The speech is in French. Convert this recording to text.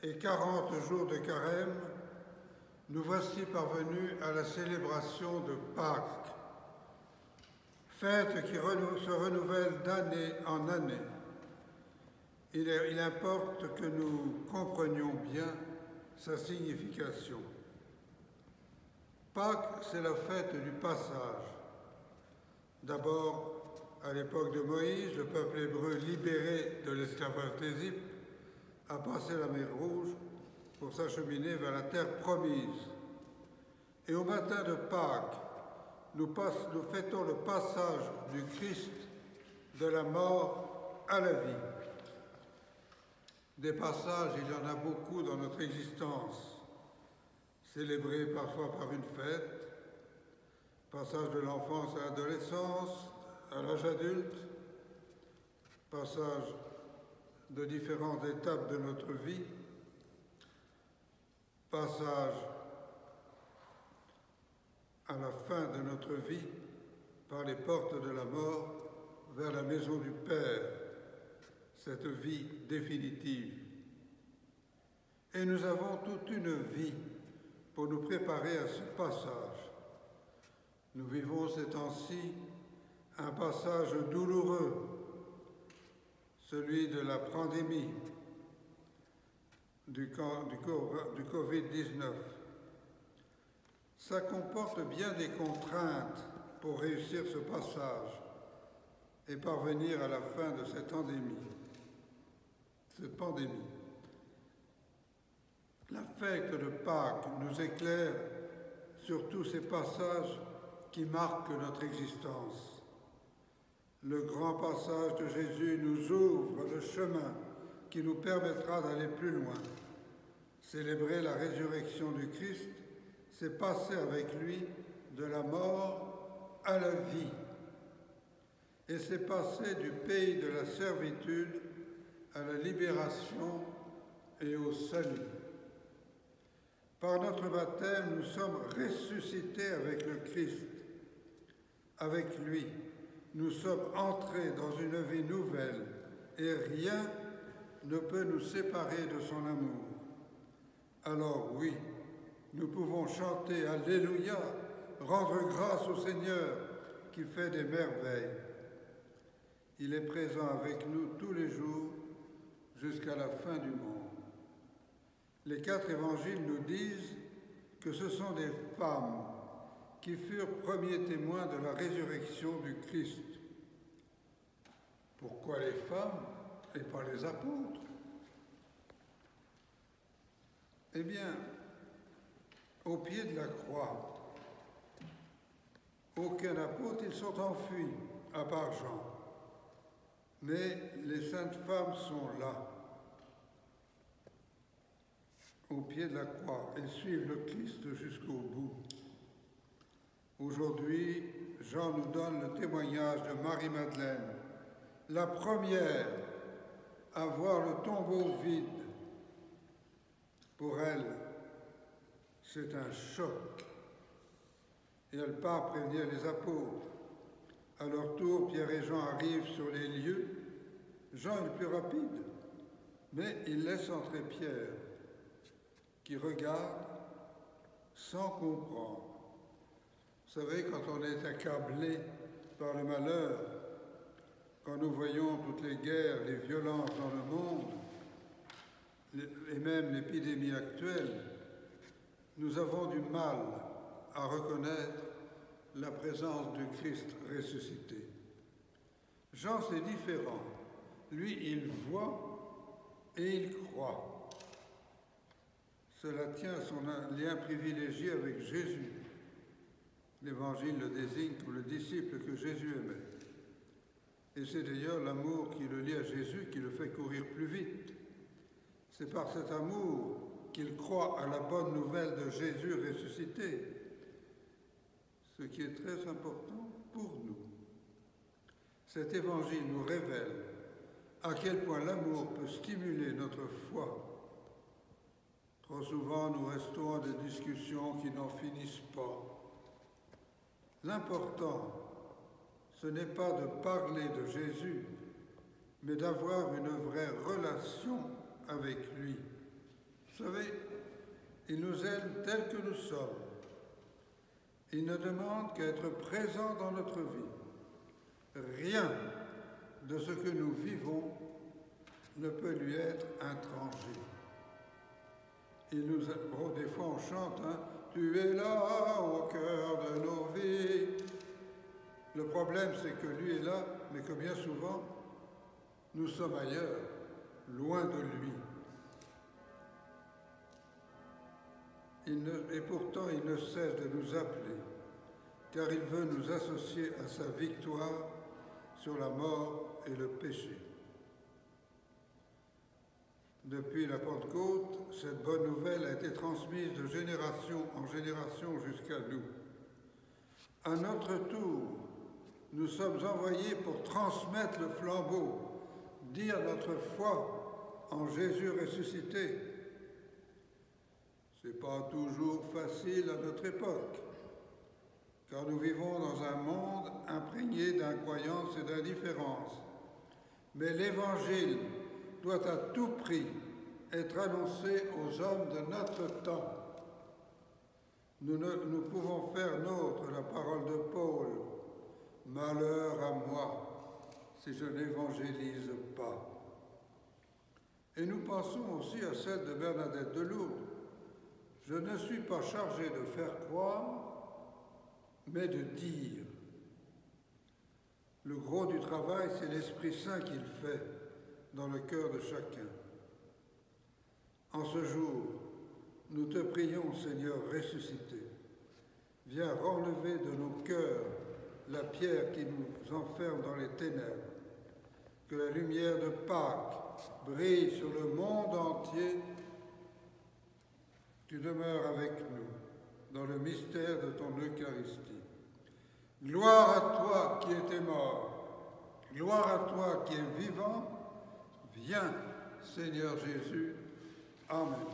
et 40 jours de carême, nous voici parvenus à la célébration de Pâques, fête qui se renouvelle d'année en année. Il importe que nous comprenions bien sa signification. Pâques, c'est la fête du passage. D'abord, à l'époque de Moïse, le peuple hébreu libéré de l'esclavage d'Égypte a passé la mer Rouge pour s'acheminer vers la terre promise. Et au matin de Pâques, nous fêtons le passage du Christ de la mort à la vie. Des passages, il y en a beaucoup dans notre existence, célébrés parfois par une fête, passage de l'enfance à l'adolescence, à l'âge adulte, passage de différentes étapes de notre vie, passage à la fin de notre vie par les portes de la mort vers la maison du Père, cette vie définitive. Et nous avons toute une vie pour nous préparer à ce passage. Nous vivons ces temps-ci un passage douloureux, celui de la pandémie, du Covid-19. Ça comporte bien des contraintes pour réussir ce passage et parvenir à la fin de cette pandémie. La fête de Pâques nous éclaire sur tous ces passages qui marquent notre existence. Le grand passage de Jésus nous ouvre le chemin qui nous permettra d'aller plus loin. Célébrer la résurrection du Christ, c'est passer avec lui de la mort à la vie. Et c'est passer du pays de la servitude à la libération et au salut. Par notre baptême, nous sommes ressuscités avec le Christ. Avec lui, nous sommes entrés dans une vie nouvelle et rien ne peut nous séparer de son amour. Alors oui, nous pouvons chanter Alléluia, rendre grâce au Seigneur qui fait des merveilles. Il est présent avec nous tous les jours jusqu'à la fin du monde. Les 4 évangiles nous disent que ce sont des femmes qui furent premiers témoins de la résurrection du Christ. Pourquoi les femmes et pas les apôtres? Eh bien, au pied de la croix, aucun apôtre, ils sont enfuis, à part Jean. Mais les saintes femmes sont là, au pied de la croix, et suivent le Christ jusqu'au bout. Aujourd'hui, Jean nous donne le témoignage de Marie-Madeleine, la première à voir le tombeau vide. Pour elle, c'est un choc. Et elle part prévenir les apôtres. À leur tour, Pierre et Jean arrivent sur les lieux. Jean est le plus rapide, mais il laisse entrer Pierre, qui regarde sans comprendre. Vous savez, quand on est accablé par le malheur, quand nous voyons toutes les guerres, les violences dans le monde, et même l'épidémie actuelle, nous avons du mal à reconnaître la présence du Christ ressuscité. Jean, c'est différent. Lui, il voit et il croit. Cela tient à son lien privilégié avec Jésus. L'Évangile le désigne comme le disciple que Jésus aimait. Et c'est d'ailleurs l'amour qui le lie à Jésus qui le fait courir plus vite. C'est par cet amour qu'il croit à la bonne nouvelle de Jésus ressuscité, ce qui est très important pour nous. Cet évangile nous révèle à quel point l'amour peut stimuler notre foi. Trop souvent, nous restons à des discussions qui n'en finissent pas. L'important, ce n'est pas de parler de Jésus, mais d'avoir une vraie relation avec lui. Vous savez, il nous aime tels que nous sommes. Il ne demande qu'à être présent dans notre vie. Rien de ce que nous vivons ne peut lui être étranger. Des fois on chante, hein, « Tu es là au cœur de nos vies ». Le problème, c'est que lui est là, mais que bien souvent, nous sommes ailleurs, loin de lui. Et pourtant, il ne cesse de nous appeler, car il veut nous associer à sa victoire sur la mort et le péché. Depuis la Pentecôte, cette bonne nouvelle a été transmise de génération en génération jusqu'à nous. À notre tour, nous sommes envoyés pour transmettre le flambeau, dire notre foi en Jésus ressuscité. Ce n'est pas toujours facile à notre époque, car nous vivons dans un monde imprégné d'incroyance et d'indifférence. Mais l'Évangile doit à tout prix être annoncé aux hommes de notre temps. Nous pouvons faire nôtre la parole de Paul. « Malheur à moi si je n'évangélise pas ». Et nous pensons aussi à celle de Bernadette de Lourdes. « Je ne suis pas chargé de faire croire, mais de dire ». Le gros du travail, c'est l'Esprit Saint qui le fait dans le cœur de chacun. En ce jour, nous te prions, Seigneur ressuscité. Viens relever de nos cœurs la pierre qui nous enferme dans les ténèbres. Que la lumière de Pâques brille sur le monde entier. Tu demeures avec nous dans le mystère de ton Eucharistie. Gloire à toi qui étais mort. Gloire à toi qui es vivant. Viens, Seigneur Jésus. Amen.